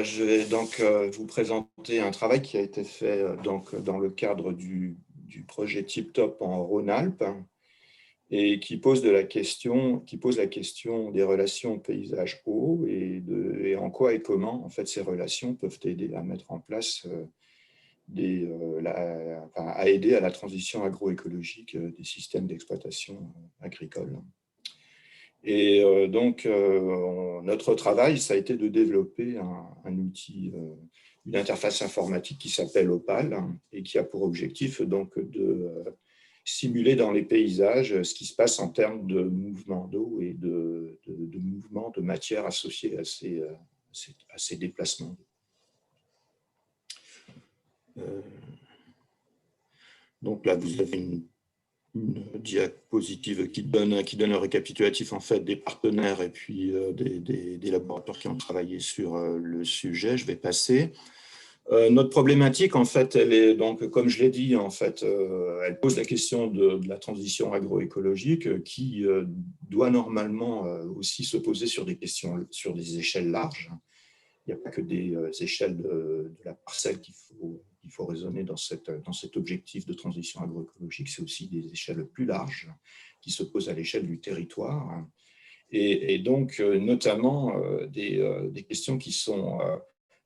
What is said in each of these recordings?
Je vais donc vous présenter un travail qui a été fait donc, dans le cadre du projet TipTop en Rhône-Alpes et qui pose la question des relations paysage-eau et en quoi et comment en fait, ces relations peuvent aider à mettre en place, à aider à la transition agroécologique des systèmes d'exploitation agricole. Et notre travail, ça a été de développer un outil, une interface informatique qui s'appelle Opal et qui a pour objectif donc de simuler dans les paysages ce qui se passe en termes de mouvement d'eau et de mouvement de matière associés à ces déplacements. Donc là, vous avez une diapositive qui donne un récapitulatif en fait des partenaires et puis des laboratoires qui ont travaillé sur le sujet. Je vais passer. Notre problématique, en fait, elle est donc, comme je l'ai dit, en fait, elle pose la question de la transition agroécologique qui doit normalement aussi se poser sur des questions, sur des échelles larges. Il n'y a pas que des échelles de la parcelle qu'il faut raisonner dans cet objectif de transition agroécologique, c'est aussi des échelles plus larges qui se posent à l'échelle du territoire. Et donc, notamment, des questions qui sont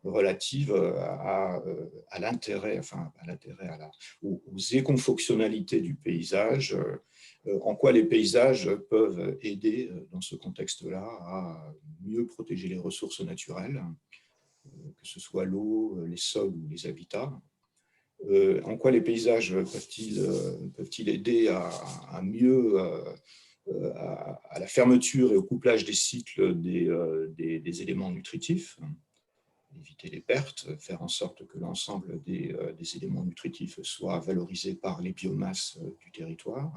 relatives à l'intérêt, aux écofonctionnalités du paysage, en quoi les paysages peuvent aider dans ce contexte-là à mieux protéger les ressources naturelles, que ce soit l'eau, les sols ou les habitats. En quoi les paysages peuvent-ils aider à mieux, à la fermeture et au couplage des cycles des éléments nutritifs, éviter les pertes, faire en sorte que l'ensemble des éléments nutritifs soient valorisés par les biomasses du territoire,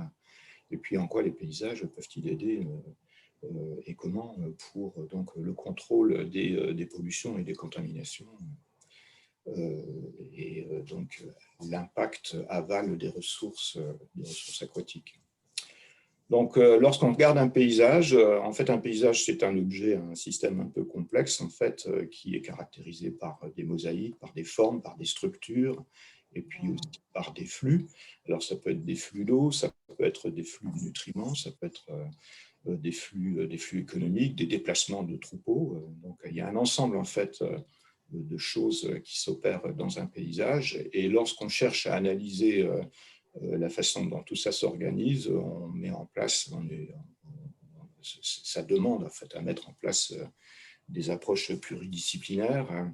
et puis en quoi les paysages peuvent-ils aider et comment pour donc, le contrôle des pollutions et des contaminations et donc l'impact aval des ressources aquatiques. Donc, lorsqu'on regarde un paysage, en fait, un paysage, c'est un objet, un système un peu complexe, en fait, qui est caractérisé par des mosaïques, par des formes, par des structures, et puis aussi par des flux. Alors, ça peut être des flux d'eau, ça peut être des flux de nutriments, ça peut être des flux économiques, des déplacements de troupeaux. Donc, il y a un ensemble, en fait, de choses qui s'opèrent dans un paysage. Et lorsqu'on cherche à analyser la façon dont tout ça s'organise, on met en place, ça demande en fait à mettre en place des approches pluridisciplinaires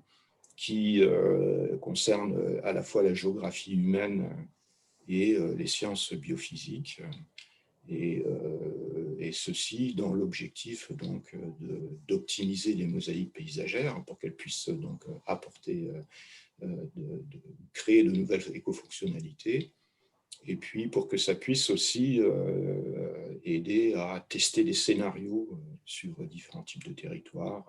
qui concernent à la fois la géographie humaine et les sciences biophysiques, et ceci dans l'objectif donc d'optimiser les mosaïques paysagères pour qu'elles puissent donc apporter, créer de nouvelles écofonctionnalités. Et puis pour que ça puisse aussi aider à tester des scénarios sur différents types de territoires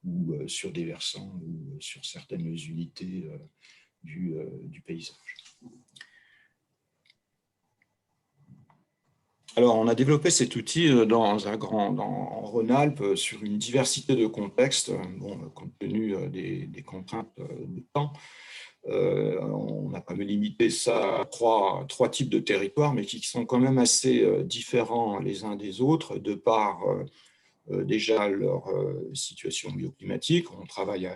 ou sur des versants ou sur certaines unités du paysage. Alors, on a développé cet outil en Rhône-Alpes sur une diversité de contextes, bon, compte tenu des contraintes de temps. On a quand même limité ça à trois types de territoires, mais qui sont quand même assez différents les uns des autres, de par déjà leur situation bioclimatique. On a travaillé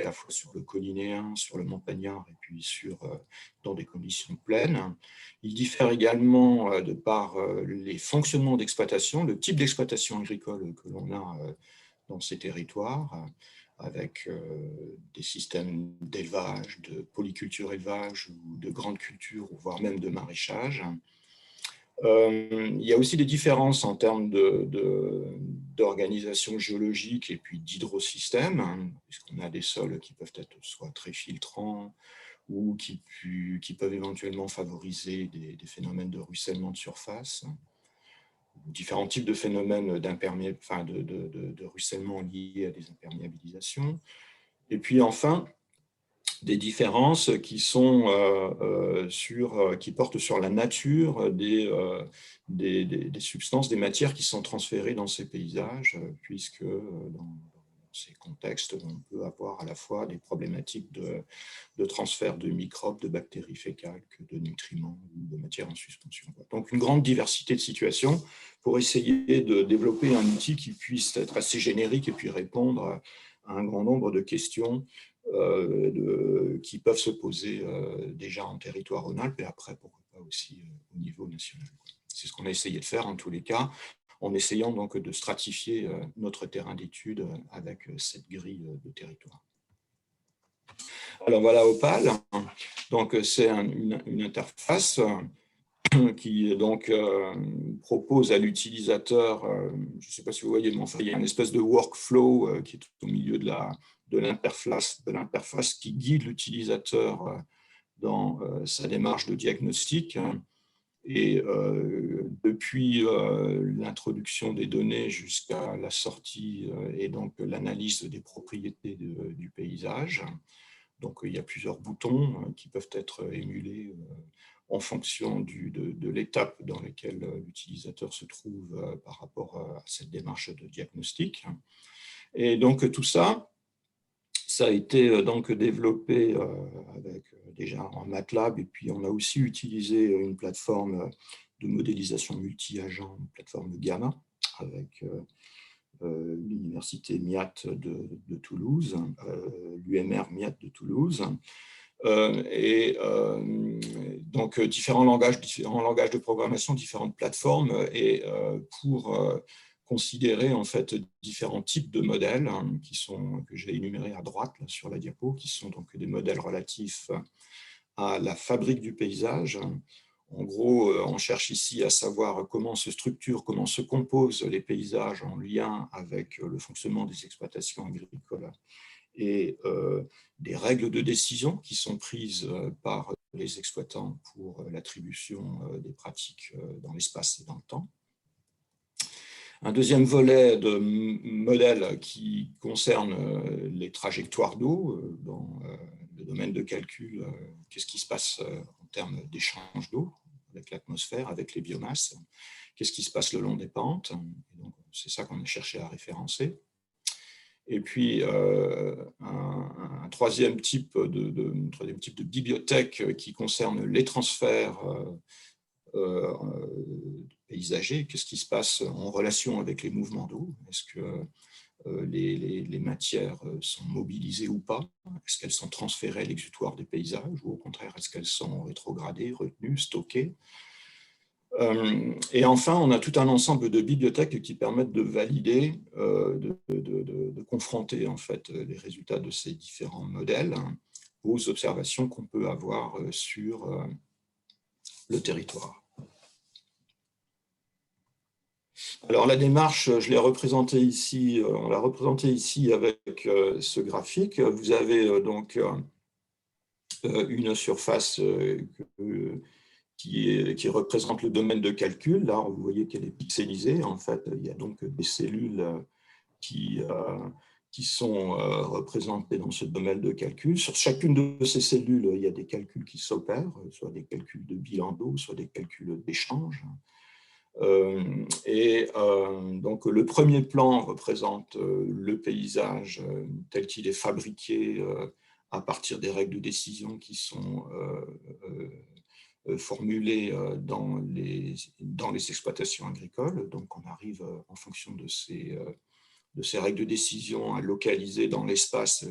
à la fois sur le collinéen, sur le montagnard, et puis dans des conditions plaines. Ils diffèrent également de par les fonctionnements d'exploitation, le type d'exploitation agricole que l'on a dans ces territoires, avec des systèmes d'élevage, de polyculture-élevage, ou de grandes cultures, voire même de maraîchage. Il y a aussi des différences en termes d'organisation géologique et puis d'hydrosystème, puisqu'on a des sols qui peuvent être soit très filtrants ou qui peuvent éventuellement favoriser des phénomènes de ruissellement de surface, différents types de phénomènes de ruissellement liés à des imperméabilisations. Et puis enfin, des différences qui portent sur la nature des substances, des matières qui sont transférées dans ces paysages, puisque dans ces contextes où on peut avoir à la fois des problématiques de transfert de microbes, de bactéries fécales, que de nutriments ou de matières en suspension. Donc, une grande diversité de situations pour essayer de développer un outil qui puisse être assez générique et puis répondre à un grand nombre de questions qui peuvent se poser déjà en territoire Rhône-Alpes et après, pourquoi pas aussi au niveau national. C'est ce qu'on a essayé de faire en tous les cas, en essayant donc de stratifier notre terrain d'étude avec cette grille de territoire. Alors voilà Opal, donc c'est une interface qui donc propose à l'utilisateur, je ne sais pas si vous voyez, mais enfin, il y a une espèce de workflow qui est au milieu de l'interface qui guide l'utilisateur dans sa démarche de diagnostic. Et depuis l'introduction des données jusqu'à la sortie et donc l'analyse des propriétés du paysage, donc il y a plusieurs boutons qui peuvent être émulés en fonction de l'étape dans laquelle l'utilisateur se trouve par rapport à cette démarche de diagnostic. Et donc tout ça, ça a été donc développé avec déjà en MATLAB, et puis on a aussi utilisé une plateforme de modélisation multi-agent, une plateforme Gamma, avec l'université MIAT de Toulouse, l'UMR MIAT de Toulouse. Et donc différents langages de programmation, différentes plateformes, et pour considérer en fait différents types de modèles que j'ai énumérés à droite là, sur la diapo, qui sont donc des modèles relatifs à la fabrique du paysage. En gros, on cherche ici à savoir comment se structurent, comment se composent les paysages en lien avec le fonctionnement des exploitations agricoles et des règles de décision qui sont prises par les exploitants pour l'attribution des pratiques dans l'espace et dans le temps. Un deuxième volet de modèle qui concerne les trajectoires d'eau dans le domaine de calcul. Qu'est-ce qui se passe en termes d'échange d'eau avec l'atmosphère, avec les biomasses? Qu'est-ce qui se passe le long des pentes? C'est ça qu'on a cherché à référencer. Et puis, un troisième type de bibliothèque qui concerne les transferts paysagers. Qu'est-ce qui se passe en relation avec les mouvements d'eau? Est-ce que les matières sont mobilisées ou pas? Est-ce qu'elles sont transférées à l'exutoire des paysages, ou au contraire, est-ce qu'elles sont rétrogradées, retenues, stockées? Et enfin, on a tout un ensemble de bibliothèques qui permettent de valider, de confronter en fait les résultats de ces différents modèles aux observations qu'on peut avoir sur le territoire. Alors la démarche, je l'ai représentée ici, on l'a représentée ici avec ce graphique. Vous avez donc une surface qui représente le domaine de calcul. Là, vous voyez qu'elle est pixelisée. En fait, il y a donc des cellules qui sont représentées dans ce domaine de calcul. Sur chacune de ces cellules, il y a des calculs qui s'opèrent, soit des calculs de bilan d'eau, soit des calculs d'échange. Donc, le premier plan représente le paysage tel qu'il est fabriqué à partir des règles de décision qui sont formulées dans les exploitations agricoles. Donc, on arrive en fonction de ces règles de décision à localiser dans l'espace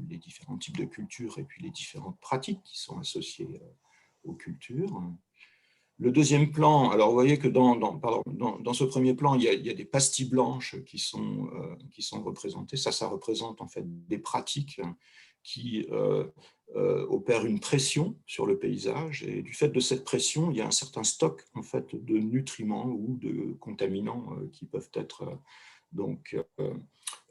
les différents types de cultures et puis les différentes pratiques qui sont associées aux cultures. Le deuxième plan, alors vous voyez que dans ce premier plan, il y a des pastilles blanches qui sont représentées. Ça représente en fait des pratiques qui opèrent une pression sur le paysage, et du fait de cette pression, il y a un certain stock en fait de nutriments ou de contaminants qui peuvent être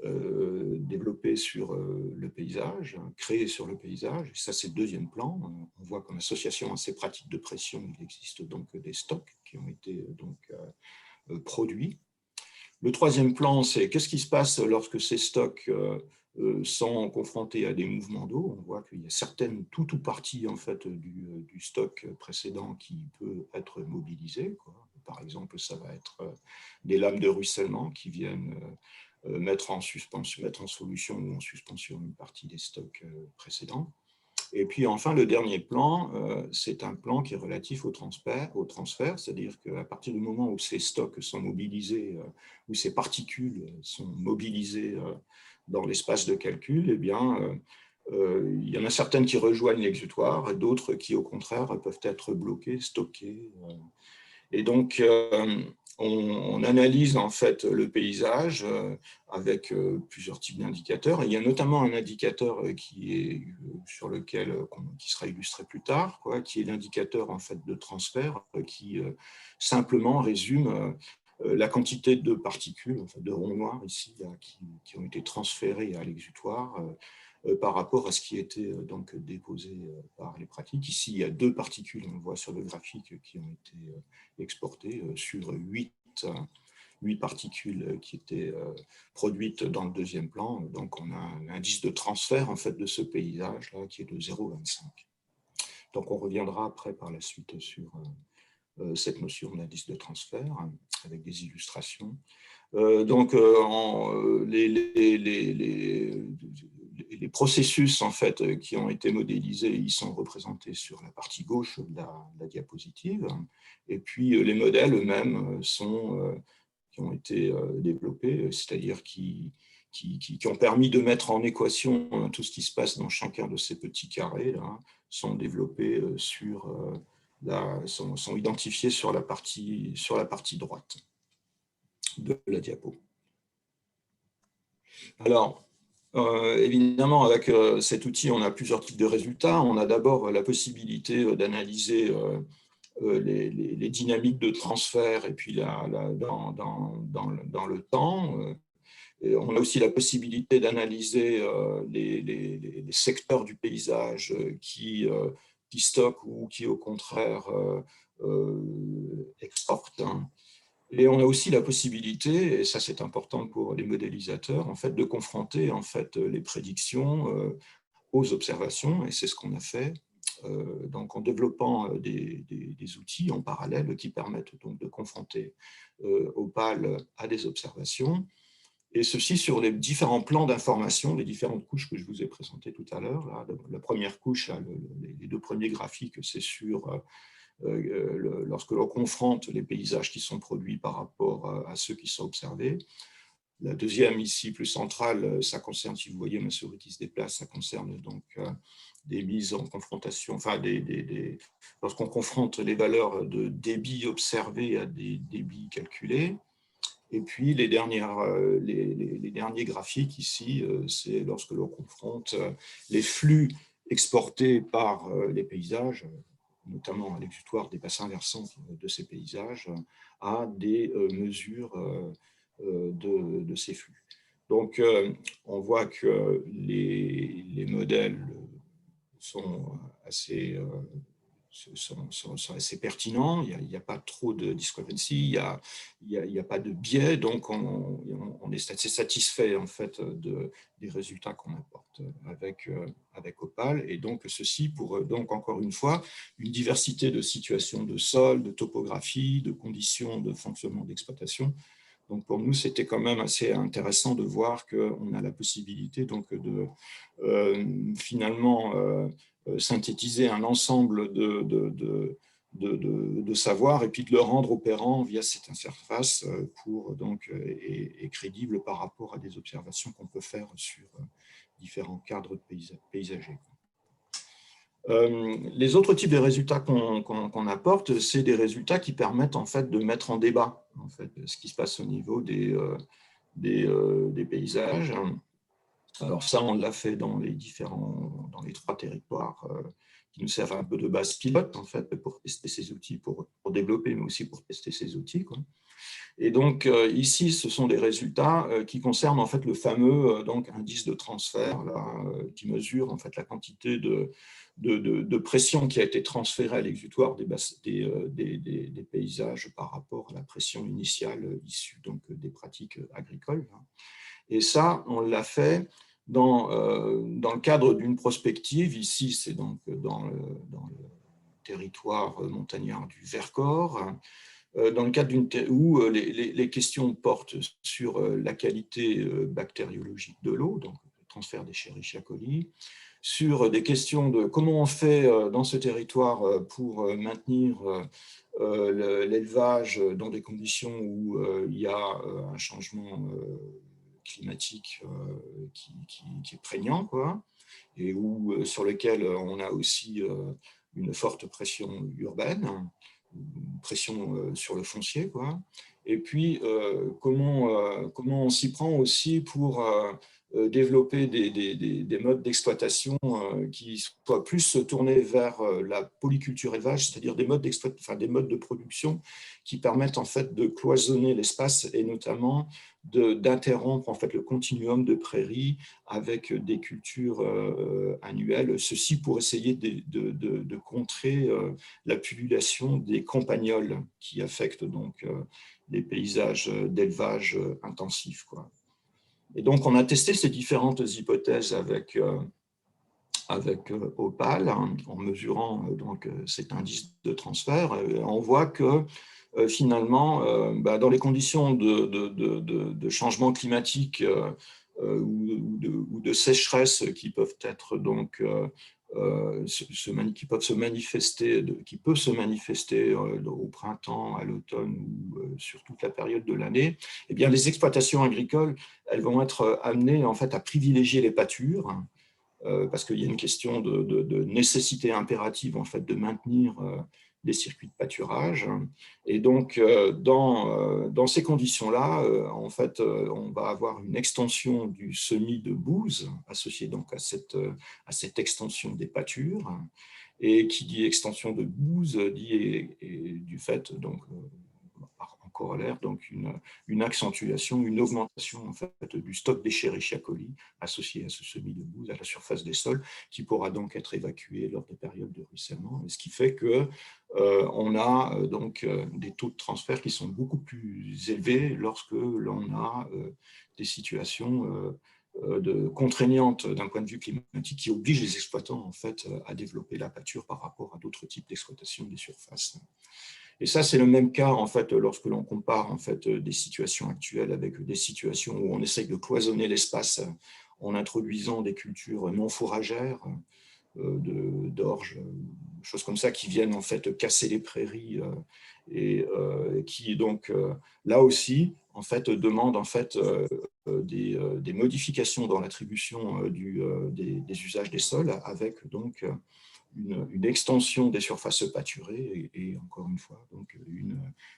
développés sur le paysage, créés sur le paysage. Et ça, c'est le deuxième plan. On voit qu'en association à ces pratiques de pression, il existe donc des stocks qui ont été produits. Le troisième plan, c'est qu'est-ce qui se passe lorsque ces stocks sont confrontés à des mouvements d'eau. On voit qu'il y a certaines, tout ou partie en fait, du stock précédent qui peut être mobilisé, quoi. Par exemple, ça va être des lames de ruissellement qui viennent mettre en suspension, mettre en solution ou en suspension une partie des stocks précédents. Et puis enfin, le dernier plan, c'est un plan qui est relatif au transfert, c'est-à-dire qu'à partir du moment où ces stocks sont mobilisés, où ces particules sont mobilisées dans l'espace de calcul, eh bien, il y en a certaines qui rejoignent l'exutoire et d'autres qui, au contraire, peuvent être bloquées, stockées. Et donc, on analyse en fait le paysage avec plusieurs types d'indicateurs. Il y a notamment un indicateur sur lequel qui sera illustré plus tard, qui est l'indicateur en fait de transfert, qui simplement résume la quantité de particules, en fait, de ronds noirs ici, là, qui ont été transférées à l'exutoire par rapport à ce qui était donc déposé par les pratiques. Ici, il y a 2 particules, on le voit sur le graphique, qui ont été exportées sur 8 particules qui étaient produites dans le deuxième plan. Donc, on a un indice de transfert en fait, de ce paysage-là qui est de 0,25. Donc, on reviendra après par la suite sur cette notion d'indice de transfert avec des illustrations. Donc, les processus en fait, qui ont été modélisés, ils sont représentés sur la partie gauche de la diapositive. Et puis, les modèles eux-mêmes qui ont été développés, c'est-à-dire qui ont permis de mettre en équation tout ce qui se passe dans chacun de ces petits carrés, là, sont développés sont identifiés sur la partie droite de la diapo. Alors, évidemment, avec cet outil, on a plusieurs types de résultats. On a d'abord la possibilité d'analyser les dynamiques de transfert et puis dans le temps. Et on a aussi la possibilité d'analyser les secteurs du paysage qui stockent ou qui, au contraire, exportent. Et on a aussi la possibilité, et ça c'est important pour les modélisateurs, en fait, de confronter en fait, les prédictions aux observations, et c'est ce qu'on a fait donc en développant des outils en parallèle qui permettent donc de confronter Opal à des observations, et ceci sur les différents plans d'information, les différentes couches que je vous ai présentées tout à l'heure. La première couche, là, les 2 premiers graphiques, c'est sur lorsque l'on confronte les paysages qui sont produits par rapport à ceux qui sont observés. La deuxième, ici, plus centrale, ça concerne, si vous voyez ma souris qui se déplace, ça concerne donc des mises en confrontation, enfin, lorsqu'on confronte les valeurs de débit observés à des débits calculés. Et puis, les derniers graphiques ici, c'est lorsque l'on confronte les flux exportés par les paysages, notamment à l'exutoire des bassins versants de ces paysages, à des mesures de ces flux. Donc, on voit que les modèles sont assez pertinents, il n'y a pas trop de discrepancy, il n'y a pas de biais, donc on est assez satisfait en fait des résultats qu'on apporte avec Opal, et donc ceci pour donc encore une fois une diversité de situations de sol, de topographie, de conditions de fonctionnement d'exploitation. Donc pour nous, c'était quand même assez intéressant de voir qu'on a la possibilité donc de finalement synthétiser un ensemble de savoir et puis de le rendre opérant via cette interface pour donc et crédible par rapport à des observations qu'on peut faire sur différents cadres paysagers. Les autres types de résultats qu'on apporte, c'est des résultats qui permettent en fait de mettre en débat en fait, ce qui se passe au niveau des paysages. Alors ça, on l'a fait dans les 3 territoires qui nous servent un peu de base pilote en fait pour tester ces outils, pour développer, mais aussi pour tester ces outils, quoi. Et donc ici, ce sont des résultats qui concernent en fait le fameux donc indice de transfert là, qui mesure en fait la quantité de pression qui a été transférée à l'exutoire des paysages par rapport à la pression initiale issue donc des pratiques agricoles. Et ça, on l'a fait dans le cadre d'une prospective. Ici, c'est donc dans le territoire montagnard du Vercors, dans le cadre où les questions portent sur la qualité bactériologique de l'eau, donc le transfert d'Escherichia coli, sur des questions de comment on fait dans ce territoire pour maintenir l'élevage dans des conditions où il y a un changement climatique qui est prégnant, quoi, et où, sur lequel on a aussi une forte pression urbaine, une pression sur le foncier, quoi. Et puis, comment on s'y prend aussi pour développer des modes d'exploitation qui soient plus tournés vers la polyculture élevage, c'est-à-dire des modes des modes de production qui permettent en fait de cloisonner l'espace et notamment d'interrompre en fait le continuum de prairies avec des cultures annuelles, ceci pour essayer de contrer la pullulation des campagnols qui affectent donc les paysages d'élevage intensif, quoi. Et donc, on a testé ces différentes hypothèses avec Opal, hein, en mesurant donc cet indice de transfert. On voit que finalement, dans les conditions de changement climatique ou de sécheresse qui peuvent être donc qui peuvent se manifester, qui peut se manifester au printemps, à l'automne ou sur toute la période de l'année, eh bien, les exploitations agricoles, elles vont être amenées en fait à privilégier les pâtures, parce qu'il y a une question de nécessité impérative en fait de maintenir les circuits de pâturage. Et donc, dans ces conditions-là, en fait, on va avoir une extension du semis de bouse associée donc à cette extension des pâtures. Et qui dit extension de bouse dit et du fait donc en corollaire donc une accentuation, une augmentation en fait du stock d'Escherichia coli associé à ce semis de bouse à la surface des sols qui pourra donc être évacué lors des périodes de ruissellement. Et ce qui fait que on a donc des taux de transfert qui sont beaucoup plus élevés lorsque l'on a des situations contraignantes d'un point de vue climatique qui obligent les exploitants en fait à développer la pâture par rapport à d'autres types d'exploitation des surfaces. Et ça, c'est le même cas en fait lorsque l'on compare en fait des situations actuelles avec des situations où on essaye de cloisonner l'espace en introduisant des cultures non fourragères, d'orge, choses comme ça qui viennent en fait casser les prairies et qui donc là aussi en fait demandent en fait des modifications dans l'attribution des usages des sols avec donc une extension des surfaces pâturées et encore une fois donc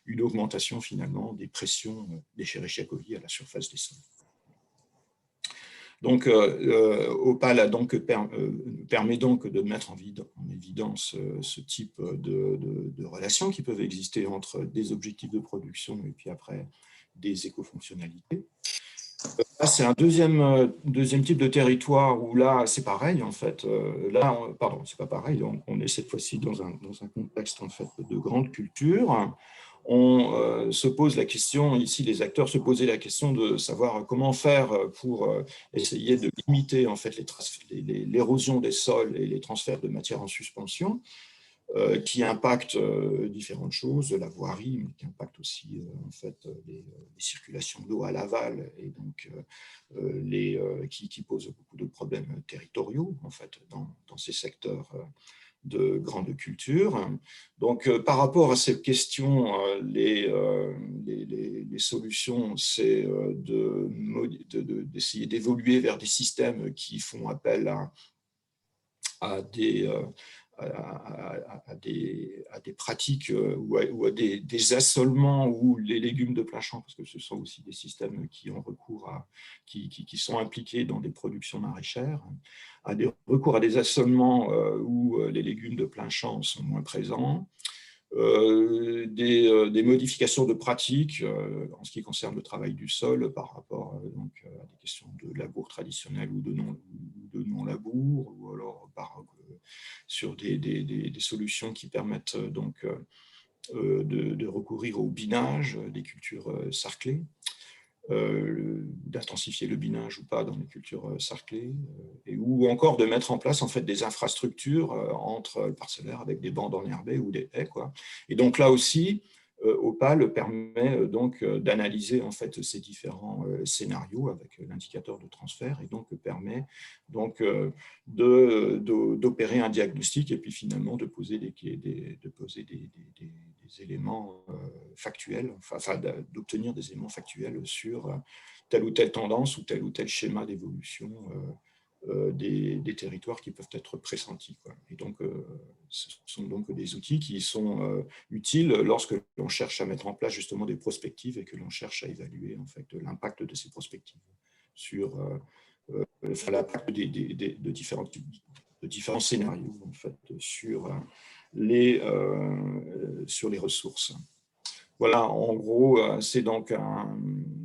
une augmentation finalement des pressions d'Escherichia coli à la surface des sols. Donc, Opal a donc permet donc de mettre en évidence ce type de relations qui peuvent exister entre des objectifs de production et puis après des écofonctionnalités. Là, c'est un deuxième type de territoire où là, c'est pareil en fait. Pardon, c'est pas pareil. On est cette fois-ci dans un contexte en fait de grande culture. On se pose la question, ici les acteurs se posaient la question de savoir comment faire pour essayer de limiter en fait l'érosion des sols et les transferts de matière en suspension qui impactent différentes choses, la voirie, mais qui impactent aussi en fait les circulations d'eau à l'aval et donc qui posent beaucoup de problèmes territoriaux en fait dans ces secteurs de grande culture. Donc, par rapport à cette question, les solutions, c'est d'essayer d'évoluer vers des systèmes qui font appel à des pratiques ou à des assolements où les légumes de plein champ, parce que ce sont aussi des systèmes qui ont recours qui sont impliqués dans des productions maraîchères, à des recours à des assolements où les légumes de plein champ sont moins présents, des modifications de pratiques en ce qui concerne le travail du sol par rapport donc, à des questions de labour traditionnel ou de non-labour, ou alors sur des solutions qui permettent donc de recourir au binage des cultures sarclées, d'intensifier le binage ou pas dans les cultures sarclées, ou encore de mettre en place en fait des infrastructures entre parcellaires avec des bandes enherbées ou des haies, quoi. Et donc là aussi, Opal permet donc d'analyser en fait ces différents scénarios avec l'indicateur de transfert et donc permet donc d'opérer un diagnostic et puis finalement de poser des éléments factuels, enfin d'obtenir des éléments factuels sur telle ou telle tendance ou tel schéma d'évolution des territoires qui peuvent être pressentis, quoi. Et donc, ce sont donc des outils qui sont utiles lorsque l'on cherche à mettre en place justement des prospectives et que l'on cherche à évaluer en fait l'impact de ces prospectives sur enfin, l'impact de différents scénarios en fait sur les ressources. Voilà, en gros, c'est donc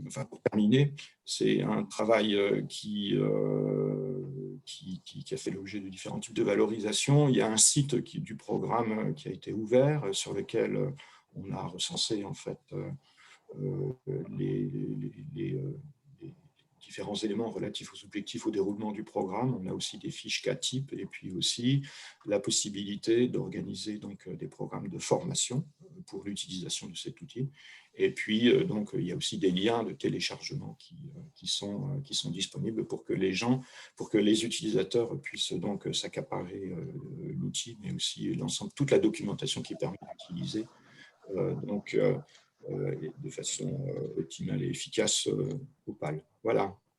enfin pour terminer, c'est un travail qui a fait l'objet de différents types de valorisation. Il y a un site du programme qui a été ouvert, sur lequel on a recensé en fait les, les différents éléments relatifs aux objectifs au déroulement du programme. On a aussi des fiches cas types et puis aussi la possibilité d'organiser donc des programmes de formation pour l'utilisation de cet outil. Et puis, donc, il y a aussi des liens de téléchargement qui sont disponibles pour que les utilisateurs puissent donc s'accaparer l'outil, mais aussi l'ensemble, toute la documentation qui permet d'utiliser de façon optimale et efficace Opal. Voilà.